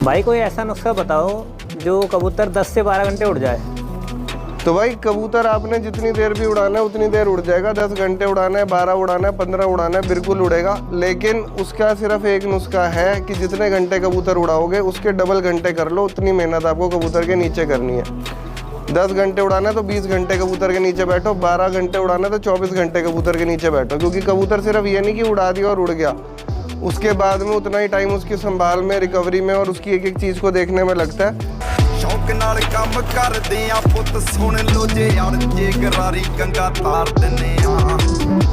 भाई कोई ऐसा नुस्खा बताओ जो कबूतर 10 से 12 घंटे उड़ जाए। तो भाई कबूतर आपने जितनी देर भी उड़ाना है उतनी देर उड़ जाएगा। 10 घंटे उड़ाना है, 12 उड़ाना है, 15 उड़ाना है, बिल्कुल उड़ेगा। लेकिन उसका सिर्फ एक नुस्खा है कि जितने घंटे कबूतर उड़ाओगे उसके डबल घंटे कर लो। उतनी मेहनत आपको कबूतर के नीचे करनी है। 10 घंटे उड़ाना है तो 20 घंटे कबूतर के नीचे बैठो। 12 घंटे उड़ाना है तो 24 घंटे कबूतर के नीचे बैठो। क्योंकि कबूतर सिर्फ ये नहीं कि उड़ा दिया और उड़ गया, उसके बाद में उतना ही टाइम उसकी संभाल में, रिकवरी में और उसकी एक एक चीज़ को देखने में लगता है। शौक नाल काम करदे आ पुੱਤ सुन लो जे यार जे करारी गंगा तार दिन्ने आ।